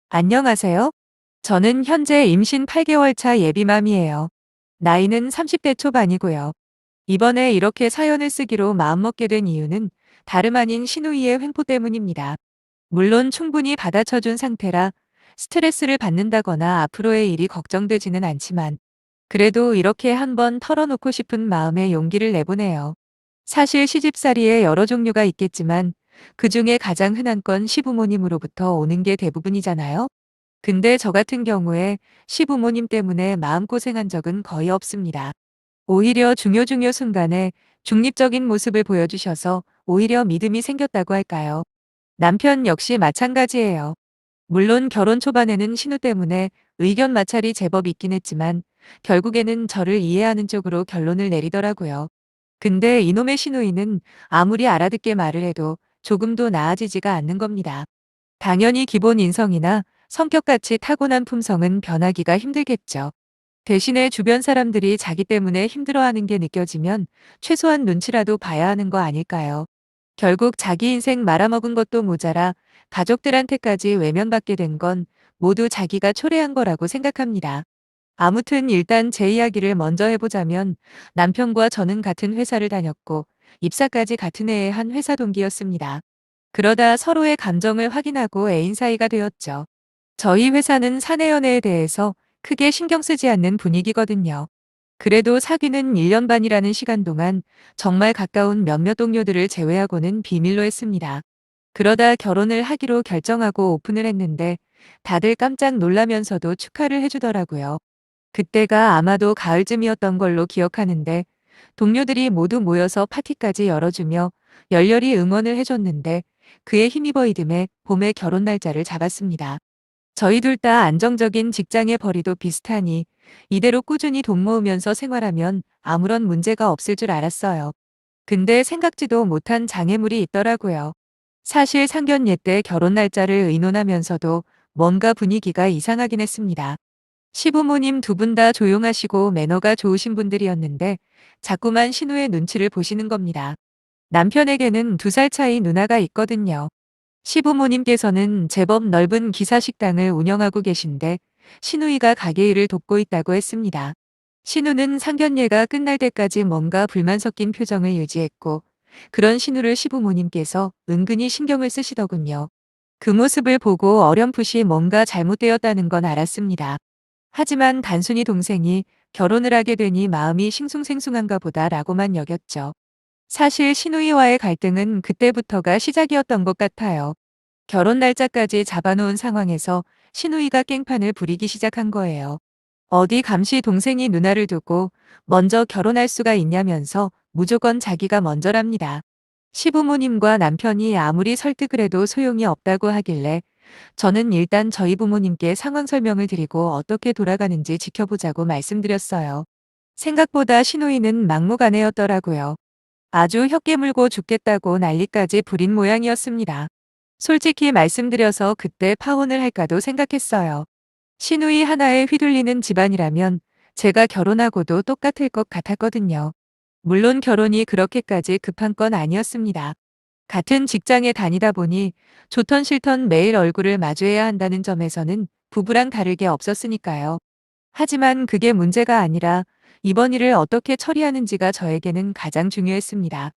안녕하세요. 저는 현재 임신 8개월 차 예비맘이에요. 나이는 30대 초반이고요. 이번에 이렇게 사연을 쓰기로 마음먹게 된 이유는 다름 아닌 시누이의 횡포 때문입니다. 물론 충분히 받아쳐준 상태라 스트레스를 받는다거나 앞으로의 일이 걱정되지는 않지만 그래도 이렇게 한번 털어놓고 싶은 마음에 용기를 내보네요. 사실 시집살이에 여러 종류가 있겠지만 그중에 가장 흔한 건 시부모님으로부터 오는 게 대부분이잖아요. 근데 저 같은 경우에 시부모님 때문에 마음고생한 적은 거의 없습니다. 오히려 중요 순간에 중립적인 모습을 보여주셔서 오히려 믿음이 생겼다고 할까요? 남편 역시 마찬가지예요. 물론 결혼 초반에는 신우 때문에 의견 마찰이 제법 있긴 했지만 결국에는 저를 이해하는 쪽으로 결론을 내리더라고요. 근데 이놈의 시누이는 아무리 알아듣게 말을 해도 조금도 나아지지가 않는 겁니다. 당연히 기본 인성이나 성격같이 타고난 품성은 변하기가 힘들겠죠. 대신에 주변 사람들이 자기 때문에 힘들어하는 게 느껴지면 최소한 눈치라도 봐야 하는 거 아닐까요? 결국 자기 인생 말아먹은 것도 모자라 가족들한테까지 외면받게 된 건 모두 자기가 초래한 거라고 생각합니다. 아무튼 일단 제 이야기를 먼저 해보자면 남편과 저는 같은 회사를 다녔고 입사까지 같은 해에 한 회사 동기였습니다. 그러다 서로의 감정을 확인하고 애인 사이가 되었죠. 저희 회사는 사내 연애에 대해서 크게 신경 쓰지 않는 분위기거든요. 그래도 사귀는 1년 반이라는 시간 동안 정말 가까운 몇몇 동료들을 제외하고는 비밀로 했습니다. 그러다 결혼을 하기로 결정하고 오픈을 했는데 다들 깜짝 놀라면서도 축하를 해주더라고요. 그때가 아마도 가을쯤이었던 걸로 기억하는데 동료들이 모두 모여서 파티까지 열어주며 열렬히 응원을 해줬는데 그에 힘입어 이듬해 봄에 결혼 날짜를 잡았습니다. 저희 둘 다 안정적인 직장의 벌이도 비슷하니 이대로 꾸준히 돈 모으면서 생활하면 아무런 문제가 없을 줄 알았어요. 근데 생각지도 못한 장애물이 있더라고요. 사실 상견례 때 결혼 날짜를 의논하면서도 뭔가 분위기가 이상하긴 했습니다. 시부모님 두 분 다 조용하시고 매너가 좋으신 분들이었는데 자꾸만 신우의 눈치를 보시는 겁니다. 남편에게는 2살 차이 누나가 있거든요. 시부모님께서는 제법 넓은 기사식당을 운영하고 계신데 시누이가 가게 일을 돕고 있다고 했습니다. 신우는 상견례가 끝날 때까지 뭔가 불만 섞인 표정을 유지했고 그런 신우를 시부모님께서 은근히 신경을 쓰시더군요. 그 모습을 보고 어렴풋이 뭔가 잘못되었다는 건 알았습니다. 하지만 단순히 동생이 결혼을 하게 되니 마음이 싱숭생숭한가 보다라고만 여겼죠. 사실 시누이와의 갈등은 그때부터가 시작이었던 것 같아요. 결혼 날짜까지 잡아놓은 상황에서 시누이가 깽판을 부리기 시작한 거예요. 어디 감시 동생이 누나를 두고 먼저 결혼할 수가 있냐면서 무조건 자기가 먼저랍니다. 시부모님과 남편이 아무리 설득을 해도 소용이 없다고 하길래 저는 일단 저희 부모님께 상황 설명을 드리고 어떻게 돌아가는지 지켜보자고 말씀드렸어요. 생각보다 시누이는 막무가내였더라고요. 아주 혀 깨물고 죽겠다고 난리까지 부린 모양이었습니다. 솔직히 말씀드려서 그때 파혼을 할까도 생각했어요. 시누이 하나에 휘둘리는 집안이라면 제가 결혼하고도 똑같을 것 같았거든요. 물론 결혼이 그렇게까지 급한 건 아니었습니다. 같은 직장에 다니다 보니 좋던 싫던 매일 얼굴을 마주해야 한다는 점에서는 부부랑 다르게 없었으니까요. 하지만 그게 문제가 아니라 이번 일을 어떻게 처리하는지가 저에게는 가장 중요했습니다.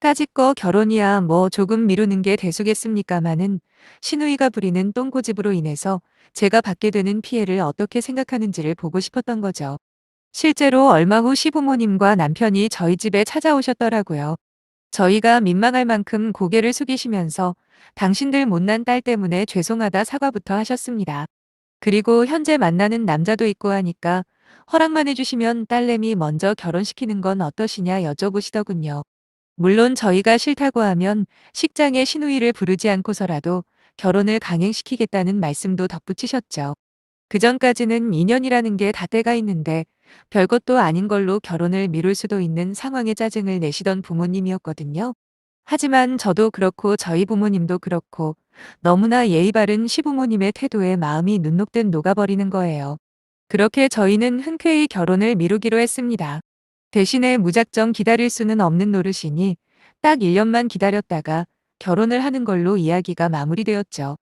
까짓거 결혼이야 뭐 조금 미루는 게 대수겠습니까마는 시누이가 부리는 똥고집으로 인해서 제가 받게 되는 피해를 어떻게 생각하는지를 보고 싶었던 거죠. 실제로 얼마 후 시부모님과 남편이 저희 집에 찾아오셨더라고요. 저희가 민망할 만큼 고개를 숙이시면서 당신들 못난 딸 때문에 죄송하다 사과부터 하셨습니다. 그리고 현재 만나는 남자도 있고 하니까 허락만 해주시면 딸내미 먼저 결혼시키는 건 어떠시냐 여쭤보시더군요. 물론 저희가 싫다고 하면 식장에 시누이를 부르지 않고서라도 결혼을 강행시키겠다는 말씀도 덧붙이셨죠. 그전까지는 인연이라는 게 다 때가 있는데 별것도 아닌 걸로 결혼을 미룰 수도 있는 상황에 짜증을 내시던 부모님이었거든요. 하지만 저도 그렇고 저희 부모님도 그렇고 너무나 예의 바른 시부모님의 태도에 마음이 눈녹듯 녹아버리는 거예요. 그렇게 저희는 흔쾌히 결혼을 미루기로 했습니다. 대신에 무작정 기다릴 수는 없는 노릇이니 딱 1년만 기다렸다가 결혼을 하는 걸로 이야기가 마무리되었죠.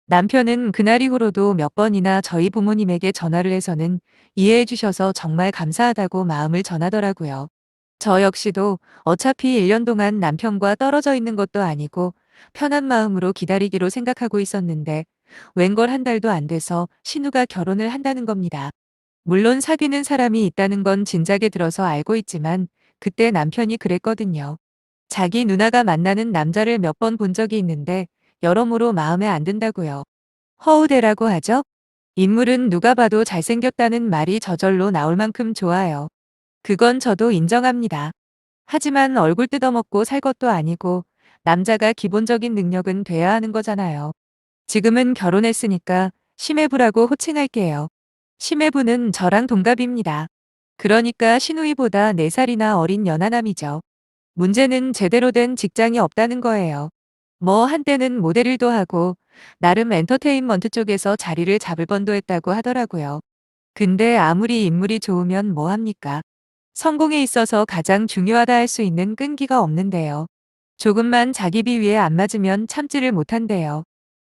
남편은 그날 이후로도 몇 번이나 저희 부모님에게 전화를 해서는 이해해 주셔서 정말 감사하다고 마음을 전하더라고요. 저 역시도 어차피 1년 동안 남편과 떨어져 있는 것도 아니고 편한 마음으로 기다리기로 생각하고 있었는데 웬걸 한 달도 안 돼서 신우가 결혼을 한다는 겁니다. 물론 사귀는 사람이 있다는 건 진작에 들어서 알고 있지만 그때 남편이 그랬거든요. 자기 누나가 만나는 남자를 몇 번 본 적이 있는데 여러모로 마음에 안 든다고요. 허우대라고 하죠? 인물은 누가 봐도 잘생겼다는 말이 저절로 나올 만큼 좋아요. 그건 저도 인정합니다. 하지만 얼굴 뜯어먹고 살 것도 아니고 남자가 기본적인 능력은 돼야 하는 거잖아요. 지금은 결혼했으니까 심해부라고 호칭할게요. 심해부는 저랑 동갑입니다. 그러니까 신우이보다 4살이나 어린 연하남이죠. 문제는 제대로 된 직장이 없다는 거예요. 뭐 한때는 모델 일도 하고 나름 엔터테인먼트 쪽에서 자리를 잡을 뻔도 했다고 하더라고요. 근데 아무리 인물이 좋으면 뭐 합니까? 성공에 있어서 가장 중요하다 할 수 있는 끈기가 없는데요. 조금만 자기 비위에 안 맞으면 참지를 못한대요.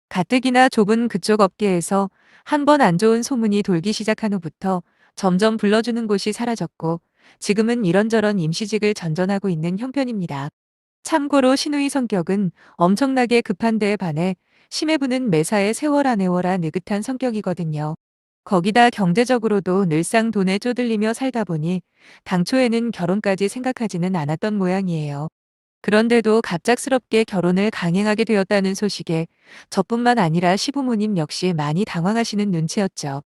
가뜩이나 좁은 그쪽 업계에서 한 번 안 좋은 소문이 돌기 시작한 후부터 점점 불러주는 곳이 사라졌고 지금은 이런저런 임시직을 전전하고 있는 형편입니다. 참고로 신우이 성격은 엄청나게 급한 데에 반해 심해부는 매사에 세워라 내워라 느긋한 성격이거든요. 거기다 경제적으로도 늘상 돈에 쪼들리며 살다 보니 당초에는 결혼까지 생각하지는 않았던 모양이에요. 그런데도 갑작스럽게 결혼을 강행하게 되었다는 소식에 저뿐만 아니라 시부모님 역시 많이 당황하시는 눈치였죠.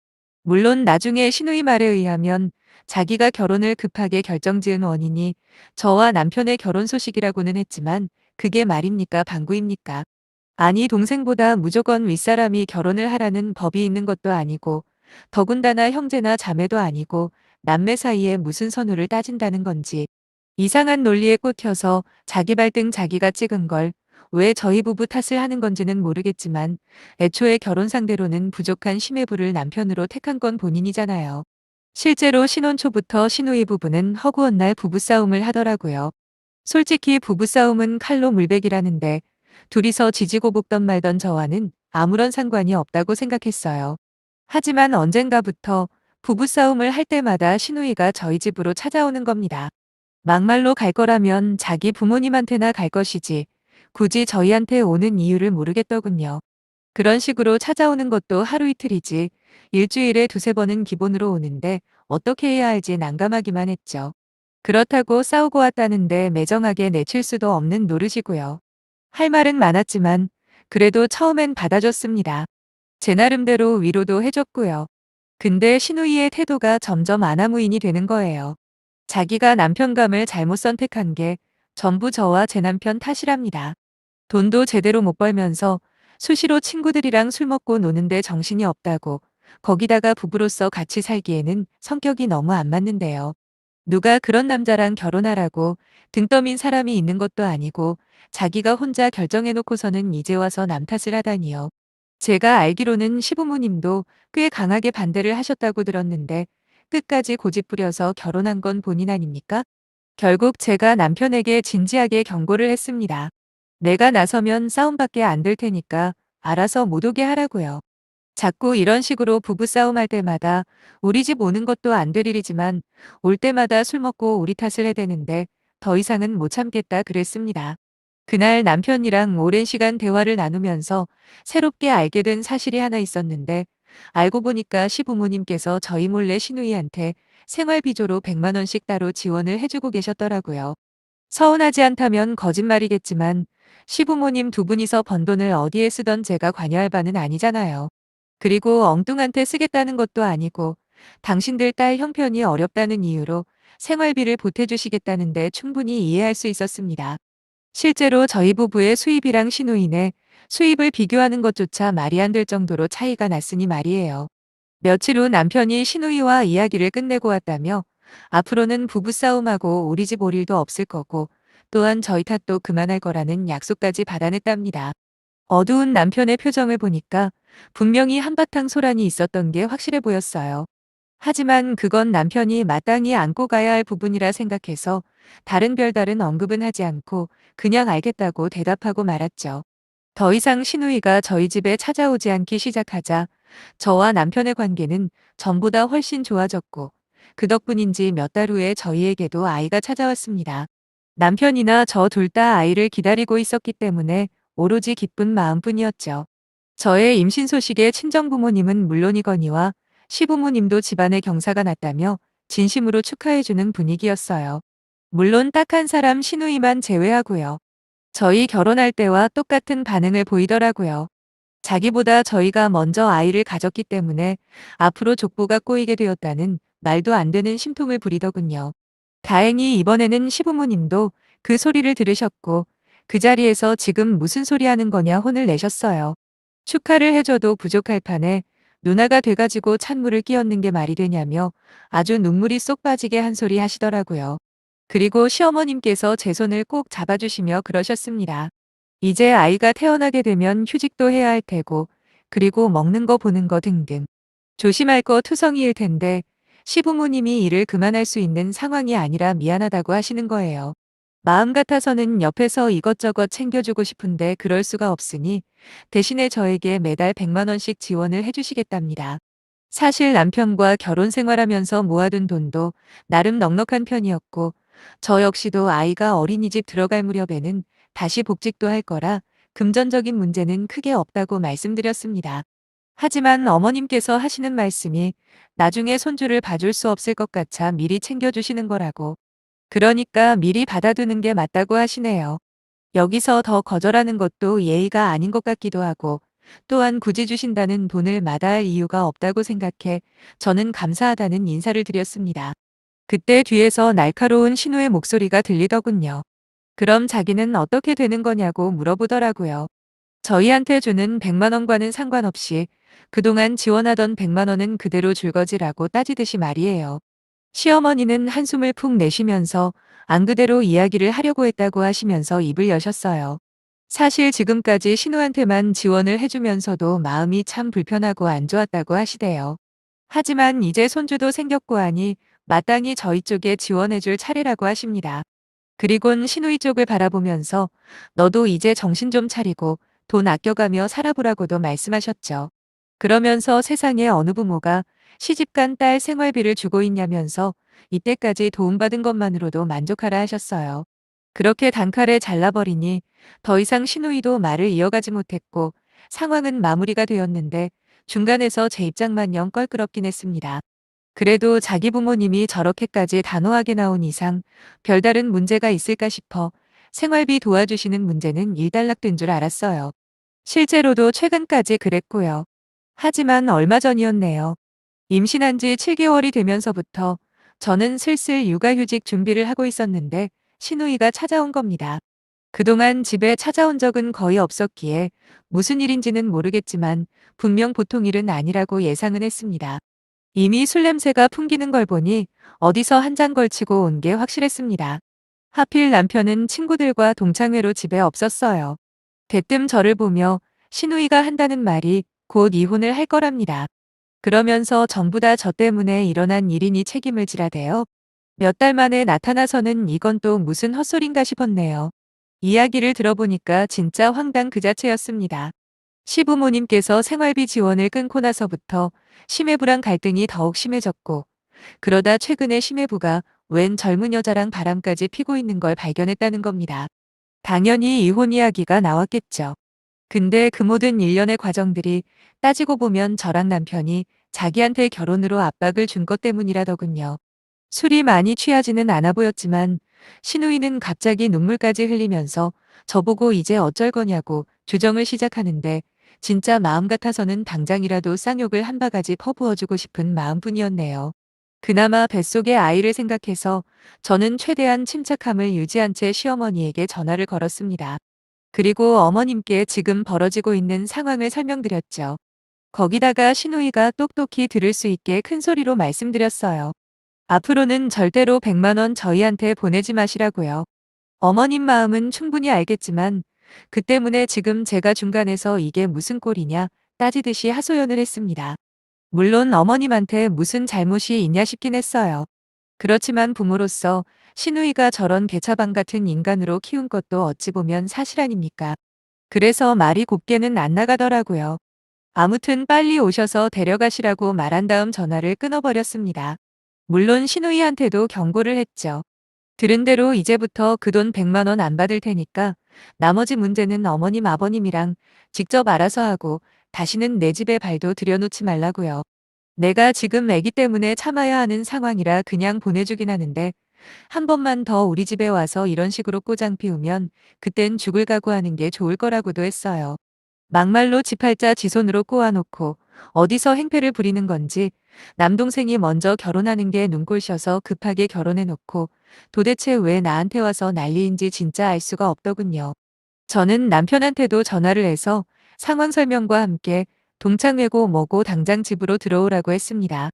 물론 나중에 시누이 말에 의하면 자기가 결혼을 급하게 결정지은 원인이 저와 남편의 결혼 소식이라고는 했지만 그게 말입니까 방구입니까? 아니 동생보다 무조건 윗사람이 결혼을 하라는 법이 있는 것도 아니고 더군다나 형제나 자매도 아니고 남매 사이에 무슨 선우를 따진다는 건지 이상한 논리에 꽂혀서 자기 발등 자기가 찍은 걸 왜 저희 부부 탓을 하는 건지는 모르겠지만 애초에 결혼 상대로는 부족한 심해부를 남편으로 택한 건 본인이잖아요. 실제로 신혼 초부터 신우이 부부는 허구한 날 부부싸움을 하더라고요. 솔직히 부부싸움은 칼로 물베기라는데 둘이서 지지고 볶던 말던 저와는 아무런 상관이 없다고 생각했어요. 하지만 언젠가부터 부부싸움을 할 때마다 신우이가 저희 집으로 찾아오는 겁니다. 막말로 갈 거라면 자기 부모님한테나 갈 것이지 굳이 저희한테 오는 이유를 모르겠더군요. 그런 식으로 찾아오는 것도 하루 이틀이지 일주일에 두세 번은 기본으로 오는데 어떻게 해야 할지 난감하기만 했죠. 그렇다고 싸우고 왔다는데 매정하게 내칠 수도 없는 노릇이고요. 할 말은 많았지만 그래도 처음엔 받아줬습니다. 제 나름대로 위로도 해줬고요. 근데 신우이의 태도가 점점 아나무인이 되는 거예요. 자기가 남편감을 잘못 선택한 게 전부 저와 제 남편 탓이랍니다. 돈도 제대로 못 벌면서 수시로 친구들이랑 술 먹고 노는데 정신이 없다고 거기다가 부부로서 같이 살기에는 성격이 너무 안 맞는데요. 누가 그런 남자랑 결혼하라고 등 떠민 사람이 있는 것도 아니고 자기가 혼자 결정해놓고서는 이제 와서 남 탓을 하다니요. 제가 알기로는 시부모님도 꽤 강하게 반대를 하셨다고 들었는데 끝까지 고집부려서 결혼한 건 본인 아닙니까? 결국 제가 남편에게 진지하게 경고를 했습니다. 내가 나서면 싸움밖에 안 될 테니까 알아서 못 오게 하라고요. 자꾸 이런 식으로 부부싸움 할 때마다 우리 집 오는 것도 안 될 일이지만 올 때마다 술 먹고 우리 탓을 해대는데 더 이상은 못 참겠다 그랬습니다. 그날 남편이랑 오랜 시간 대화를 나누면서 새롭게 알게 된 사실이 하나 있었는데 알고 보니까 시부모님께서 저희 몰래 시누이한테 생활비조로 100만 원씩 따로 지원을 해주고 계셨더라고요. 서운하지 않다면 거짓말이겠지만 시부모님 두 분이서 번 돈을 어디에 쓰던 제가 관여할 바는 아니잖아요. 그리고 엉뚱한테 쓰겠다는 것도 아니고 당신들 딸 형편이 어렵다는 이유로 생활비를 보태주시겠다는데 충분히 이해할 수 있었습니다. 실제로 저희 부부의 수입이랑 시누이네 수입을 비교하는 것조차 말이 안 될 정도로 차이가 났으니 말이에요. 며칠 후 남편이 시누이와 이야기를 끝내고 왔다며 앞으로는 부부싸움하고 우리 집 올 일도 없을 거고 또한 저희 탓도 그만할 거라는 약속까지 받아냈답니다. 어두운 남편의 표정을 보니까 분명히 한바탕 소란이 있었던 게 확실해 보였어요. 하지만 그건 남편이 마땅히 안고 가야 할 부분이라 생각해서 다른 별다른 언급은 하지 않고 그냥 알겠다고 대답하고 말았죠. 더 이상 시누이가 저희 집에 찾아오지 않기 시작하자 저와 남편의 관계는 전보다 훨씬 좋아졌고 그 덕분인지 몇 달 후에 저희에게도 아이가 찾아왔습니다. 남편이나 저 둘 다 아이를 기다리고 있었기 때문에 오로지 기쁜 마음뿐이었죠. 저의 임신 소식에 친정부모님은 물론이거니와 시부모님도 집안에 경사가 났다며 진심으로 축하해주는 분위기였어요. 물론 딱 한 사람 시누이만 제외하고요. 저희 결혼할 때와 똑같은 반응을 보이더라고요. 자기보다 저희가 먼저 아이를 가졌기 때문에 앞으로 족보가 꼬이게 되었다는 말도 안 되는 심통을 부리더군요. 다행히 이번에는 시부모님도 그 소리를 들으셨고 그 자리에서 지금 무슨 소리 하는 거냐 혼을 내셨어요. 축하를 해줘도 부족할 판에 누나가 돼가지고 찬물을 끼얹는 게 말이 되냐며 아주 눈물이 쏙 빠지게 한 소리 하시더라고요. 그리고 시어머님께서 제 손을 꼭 잡아주시며 그러셨습니다. 이제 아이가 태어나게 되면 휴직도 해야 할 테고, 그리고 먹는 거 보는 거 등등. 조심할 거 투성이일 텐데, 시부모님이 일을 그만할 수 있는 상황이 아니라 미안하다고 하시는 거예요. 마음 같아서는 옆에서 이것저것 챙겨주고 싶은데 그럴 수가 없으니, 대신에 저에게 매달 100만 원씩 지원을 해주시겠답니다. 사실 남편과 결혼 생활하면서 모아둔 돈도 나름 넉넉한 편이었고, 저 역시도 아이가 어린이집 들어갈 무렵에는 다시 복직도 할 거라 금전적인 문제는 크게 없다고 말씀드렸습니다. 하지만 어머님께서 하시는 말씀이 나중에 손주를 봐줄 수 없을 것 같아 미리 챙겨주시는 거라고. 그러니까 미리 받아두는 게 맞다고 하시네요. 여기서 더 거절하는 것도 예의가 아닌 것 같기도 하고, 또한 굳이 주신다는 돈을 마다할 이유가 없다고 생각해 저는 감사하다는 인사를 드렸습니다. 그때 뒤에서 날카로운 신우의 목소리가 들리더군요. 그럼 자기는 어떻게 되는 거냐고 물어보더라고요. 저희한테 주는 100만 원과는 상관없이 그동안 지원하던 100만 원은 그대로 줄 거지라고 따지듯이 말이에요. 시어머니는 한숨을 푹 내쉬면서 안 그대로 이야기를 하려고 했다고 하시면서 입을 여셨어요. 사실 지금까지 신우한테만 지원을 해주면서도 마음이 참 불편하고 안 좋았다고 하시대요. 하지만 이제 손주도 생겼고 하니 마땅히 저희 쪽에 지원해줄 차례라고 하십니다. 그리곤 시누이 쪽을 바라보면서 너도 이제 정신 좀 차리고 돈 아껴가며 살아보라고도 말씀하셨죠. 그러면서 세상에 어느 부모가 시집간 딸 생활비를 주고 있냐면서 이때까지 도움받은 것만으로도 만족하라 하셨어요. 그렇게 단칼에 잘라버리니 더 이상 시누이도 말을 이어가지 못했고 상황은 마무리가 되었는데 중간에서 제 입장만 영 껄끄럽긴 했습니다. 그래도 자기 부모님이 저렇게까지 단호하게 나온 이상 별다른 문제가 있을까 싶어 생활비 도와주시는 문제는 일단락된 줄 알았어요. 실제로도 최근까지 그랬고요. 하지만 얼마 전이었네요. 임신한 지 7개월이 되면서부터 저는 슬슬 육아휴직 준비를 하고 있었는데 시누이가 찾아온 겁니다. 그동안 집에 찾아온 적은 거의 없었기에 무슨 일인지는 모르겠지만 분명 보통 일은 아니라고 예상은 했습니다. 이미 술 냄새가 풍기는 걸 보니 어디서 한 잔 걸치고 온 게 확실했습니다. 하필 남편은 친구들과 동창회로 집에 없었어요. 대뜸 저를 보며 시누이가 한다는 말이 곧 이혼을 할 거랍니다. 그러면서 전부 다 저 때문에 일어난 일이니 책임을 지라대요. 몇 달 만에 나타나서는 이건 또 무슨 헛소린가 싶었네요. 이야기를 들어보니까 진짜 황당 그 자체였습니다. 시부모님께서 생활비 지원을 끊고 나서부터 심해부랑 갈등이 더욱 심해졌고, 그러다 최근에 심해부가 웬 젊은 여자랑 바람까지 피고 있는 걸 발견했다는 겁니다. 당연히 이혼 이야기가 나왔겠죠. 근데 그 모든 일련의 과정들이 따지고 보면 저랑 남편이 자기한테 결혼으로 압박을 준 것 때문이라더군요. 술이 많이 취하지는 않아 보였지만 시누이는 갑자기 눈물까지 흘리면서 저보고 이제 어쩔 거냐고 주정을 시작하는데 진짜 마음 같아서는 당장이라도 쌍욕을 한 바가지 퍼부어주고 싶은 마음뿐이었네요. 그나마 뱃속의 아이를 생각해서 저는 최대한 침착함을 유지한 채 시어머니에게 전화를 걸었습니다. 그리고 어머님께 지금 벌어지고 있는 상황을 설명드렸죠. 거기다가 시누이가 똑똑히 들을 수 있게 큰 소리로 말씀드렸어요. 앞으로는 절대로 100만 원 저희한테 보내지 마시라고요. 어머님 마음은 충분히 알겠지만 그 때문에 지금 제가 중간에서 이게 무슨 꼴이냐 따지듯이 하소연을 했습니다. 물론 어머님한테 무슨 잘못이 있냐 싶긴 했어요. 그렇지만 부모로서 시누이가 저런 개차방 같은 인간으로 키운 것도 어찌 보면 사실 아닙니까? 그래서 말이 곱게는 안 나가더라고요. 아무튼 빨리 오셔서 데려가시라고 말한 다음 전화를 끊어버렸습니다. 물론 신우이한테도 경고를 했죠. 들은 대로 이제부터 그 돈 100만 원 안 받을 테니까 나머지 문제는 어머님 아버님이랑 직접 알아서 하고 다시는 내 집에 발도 들여놓지 말라고요. 내가 지금 애기 때문에 참아야 하는 상황이라 그냥 보내주긴 하는데 한 번만 더 우리 집에 와서 이런 식으로 꼬장 피우면 그땐 죽을 각오하는 게 좋을 거라고도 했어요. 막말로 지 팔자 지 손으로 꼬아놓고 어디서 행패를 부리는 건지 남동생이 먼저 결혼하는 게 눈꼴셔서 급하게 결혼해놓고 도대체 왜 나한테 와서 난리인지 진짜 알 수가 없더군요. 저는 남편한테도 전화를 해서 상황 설명과 함께 동창 회고 뭐고 당장 집으로 들어오라고 했습니다.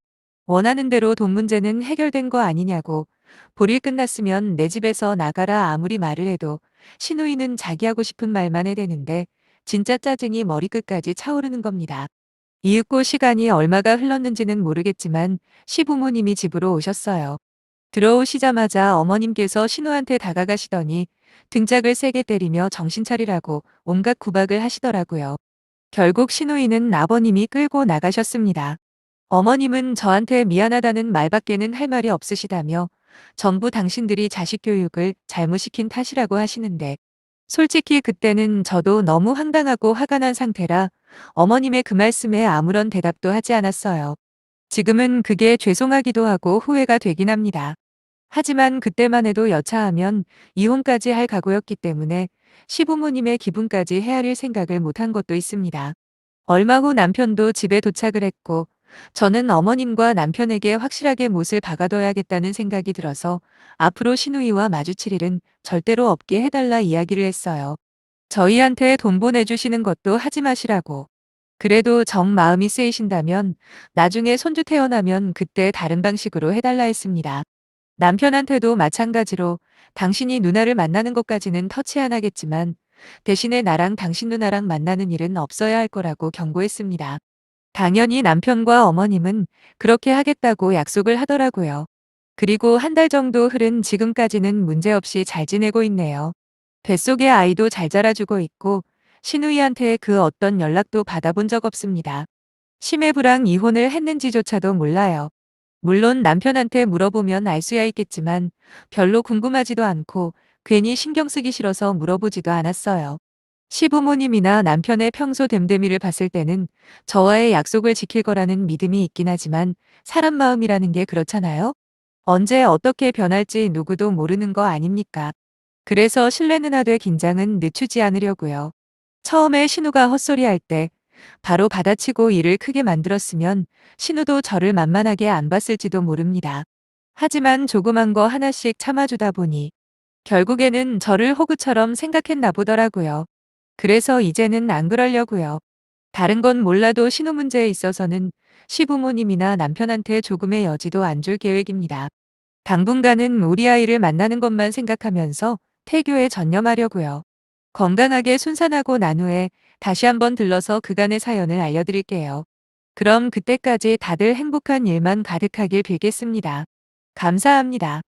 원하는 대로 돈 문제는 해결된 거 아니냐고. 볼일 끝났으면 내 집에서 나가라 아무리 말을 해도 시누이는 자기 하고 싶은 말만 해대는데 진짜 짜증이 머리끝까지 차오르는 겁니다. 이윽고 시간이 얼마가 흘렀는지는 모르겠지만 시부모님이 집으로 오셨어요. 들어오시자마자 어머님께서 신우한테 다가가시더니 등짝을 세게 때리며 정신 차리라고 온갖 구박을 하시더라고요. 결국 신우이는 아버님이 끌고 나가셨습니다. 어머님은 저한테 미안하다는 말밖에는 할 말이 없으시다며 전부 당신들이 자식 교육을 잘못시킨 탓이라고 하시는데 솔직히 그때는 저도 너무 황당하고 화가 난 상태라 어머님의 그 말씀에 아무런 대답도 하지 않았어요. 지금은 그게 죄송하기도 하고 후회가 되긴 합니다. 하지만 그때만 해도 여차하면 이혼까지 할 각오였기 때문에 시부모님의 기분까지 헤아릴 생각을 못한 것도 있습니다. 얼마 후 남편도 집에 도착을 했고 저는 어머님과 남편에게 확실하게 못을 박아둬야겠다는 생각이 들어서 앞으로 시누이와 마주칠 일은 절대로 없게 해달라 이야기를 했어요. 저희한테 돈 보내주시는 것도 하지 마시라고. 그래도 정 마음이 쓰이신다면 나중에 손주 태어나면 그때 다른 방식으로 해달라 했습니다. 남편한테도 마찬가지로 당신이 누나를 만나는 것까지는 터치 안 하겠지만 대신에 나랑 당신 누나랑 만나는 일은 없어야 할 거라고 경고했습니다. 당연히 남편과 어머님은 그렇게 하겠다고 약속을 하더라고요. 그리고 한 달 정도 흐른 지금까지는 문제없이 잘 지내고 있네요. 뱃속의 아이도 잘 자라주고 있고 신우이한테 그 어떤 연락도 받아본 적 없습니다. 심해부랑 이혼을 했는지조차도 몰라요. 물론 남편한테 물어보면 알 수야 있겠지만 별로 궁금하지도 않고 괜히 신경 쓰기 싫어서 물어보지도 않았어요. 시부모님이나 남편의 평소 됨됨이를 봤을 때는 저와의 약속을 지킬 거라는 믿음이 있긴 하지만 사람 마음이라는 게 그렇잖아요. 언제 어떻게 변할지 누구도 모르는 거 아닙니까? 그래서 신뢰는 하되 긴장은 늦추지 않으려고요. 처음에 신우가 헛소리할 때 바로 받아치고 일을 크게 만들었으면 신우도 저를 만만하게 안 봤을지도 모릅니다. 하지만 조그만 거 하나씩 참아주다 보니 결국에는 저를 호구처럼 생각했나 보더라고요. 그래서 이제는 안 그러려고요. 다른 건 몰라도 신우 문제에 있어서는 시부모님이나 남편한테 조금의 여지도 안 줄 계획입니다. 당분간은 우리 아이를 만나는 것만 생각하면서 태교에 전념하려고요. 건강하게 순산하고 난 후에 다시 한번 들러서 그간의 사연을 알려드릴게요. 그럼 그때까지 다들 행복한 일만 가득하길 빌겠습니다. 감사합니다.